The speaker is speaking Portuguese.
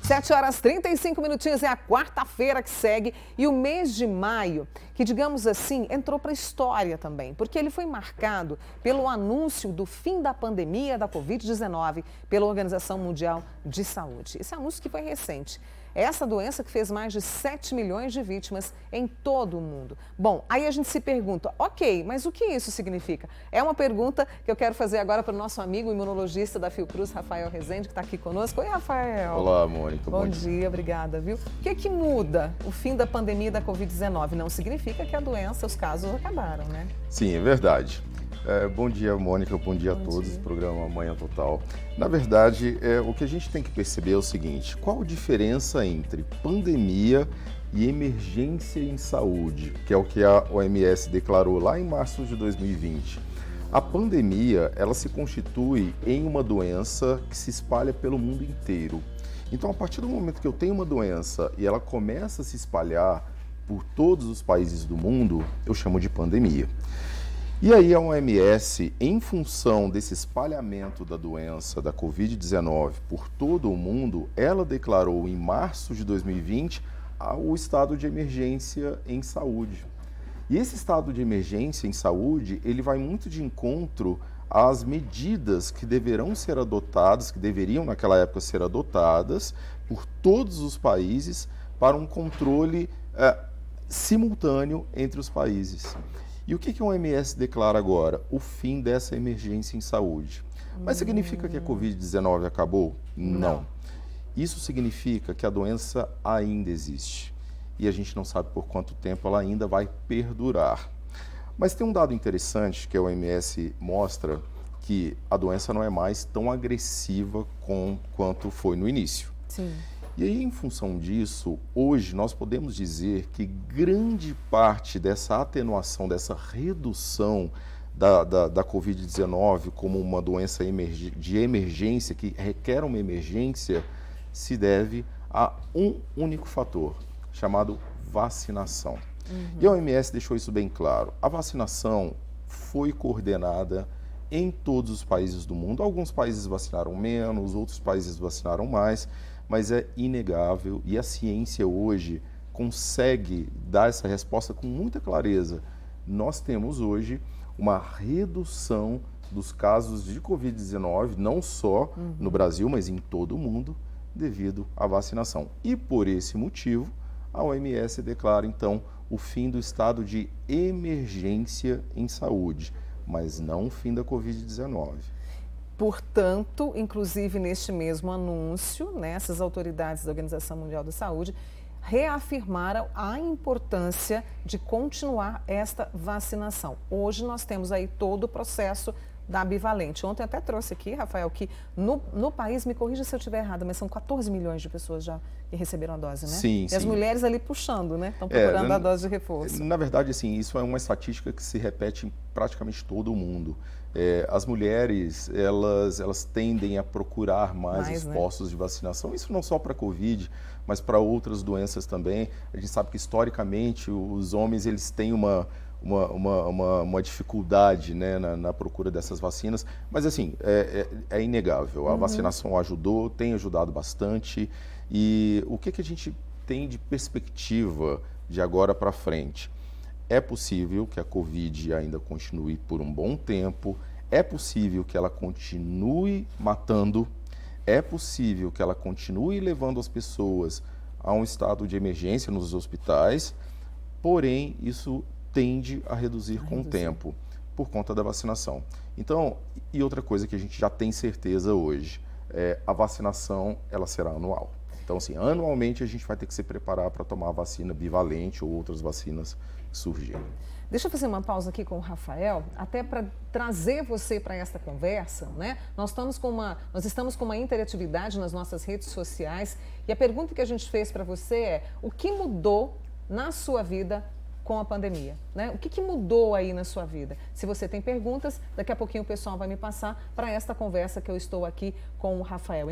7h35, é a quarta-feira que segue e o mês de maio, que digamos assim, entrou para a história também, porque ele foi marcado pelo anúncio do fim da pandemia da Covid-19 pela Organização Mundial de Saúde. Esse anúncio que foi recente. Essa doença que fez mais de 7 milhões de vítimas em todo o mundo. Bom, aí a gente se pergunta, ok, mas o que isso significa? É uma pergunta que eu quero fazer agora para o nosso amigo imunologista da Fiocruz, Rafael Rezende, que está aqui conosco. Oi, Rafael. Olá, Mônica. Bom dia, obrigada, viu? O que muda o fim da pandemia da Covid-19? Não significa que a doença, os casos acabaram, né? Sim, é verdade. Bom dia, Mônica. Bom dia a todos do programa Manhã Total. Na verdade, o que a gente tem que perceber é o seguinte: qual a diferença entre pandemia e emergência em saúde, que é o que a OMS declarou lá em março de 2020? A pandemia, ela se constitui em uma doença que se espalha pelo mundo inteiro. Então, a partir do momento que eu tenho uma doença e ela começa a se espalhar por todos os países do mundo, eu chamo de pandemia. E aí a OMS, em função desse espalhamento da doença da Covid-19 por todo o mundo, ela declarou em março de 2020 o estado de emergência em saúde. E esse estado de emergência em saúde, ele vai muito de encontro às medidas que deverão ser adotadas, que deveriam naquela época ser adotadas por todos os países para um controle simultâneo entre os países. E o que a OMS declara agora? O fim dessa emergência em saúde. Mas significa que a Covid-19 acabou? Não. Isso significa que a doença ainda existe. E a gente não sabe por quanto tempo ela ainda vai perdurar. Mas tem um dado interessante que a OMS mostra, que a doença não é mais tão agressiva quanto foi no início. Sim. E aí, em função disso, hoje nós podemos dizer que grande parte dessa atenuação, dessa redução da Covid-19 como uma doença de emergência, que requer uma emergência, se deve a um único fator, chamado vacinação. E a OMS deixou isso bem claro. A vacinação foi coordenada em todos os países do mundo. Alguns países vacinaram menos, outros países vacinaram mais, mas é inegável e a ciência hoje consegue dar essa resposta com muita clareza. Nós temos hoje uma redução dos casos de Covid-19, não só no Brasil, mas em todo o mundo, devido à vacinação. E por esse motivo, a OMS declara então o fim do estado de emergência em saúde, mas não o fim da Covid-19. Portanto, inclusive neste mesmo anúncio, né, essas autoridades da Organização Mundial da Saúde reafirmaram a importância de continuar esta vacinação. Hoje nós temos aí todo o processo da bivalente. Ontem eu até trouxe aqui, Rafael, que no país, me corrija se eu estiver errada, mas são 14 milhões de pessoas já que receberam a dose, né? Sim, e as mulheres ali puxando, né? Estão procurando a dose de reforço. Na verdade, assim, isso é uma estatística que se repete em praticamente todo o mundo. As mulheres, elas tendem a procurar mais os postos de vacinação. Isso não só para a Covid, mas para outras doenças também. A gente sabe que, historicamente, os homens eles têm uma dificuldade, né, na procura dessas vacinas, mas assim, é inegável, a vacinação ajudou, tem ajudado bastante, e o que a gente tem de perspectiva de agora para frente? É possível que a Covid ainda continue por um bom tempo, é possível que ela continue matando, é possível que ela continue levando as pessoas a um estado de emergência nos hospitais, porém isso tende a reduzir com o tempo, por conta da vacinação. Então, e outra coisa que a gente já tem certeza hoje, a vacinação ela será anual. Então, assim, anualmente a gente vai ter que se preparar para tomar a vacina bivalente ou outras vacinas que surgirem. Deixa eu fazer uma pausa aqui com o Rafael, até para trazer você para esta conversa, né? Nós estamos com uma interatividade nas nossas redes sociais e a pergunta que a gente fez para você é: o que mudou na sua vida com a pandemia, né? O que mudou aí na sua vida? Se você tem perguntas, daqui a pouquinho o pessoal vai me passar para esta conversa que eu estou aqui com o Rafael.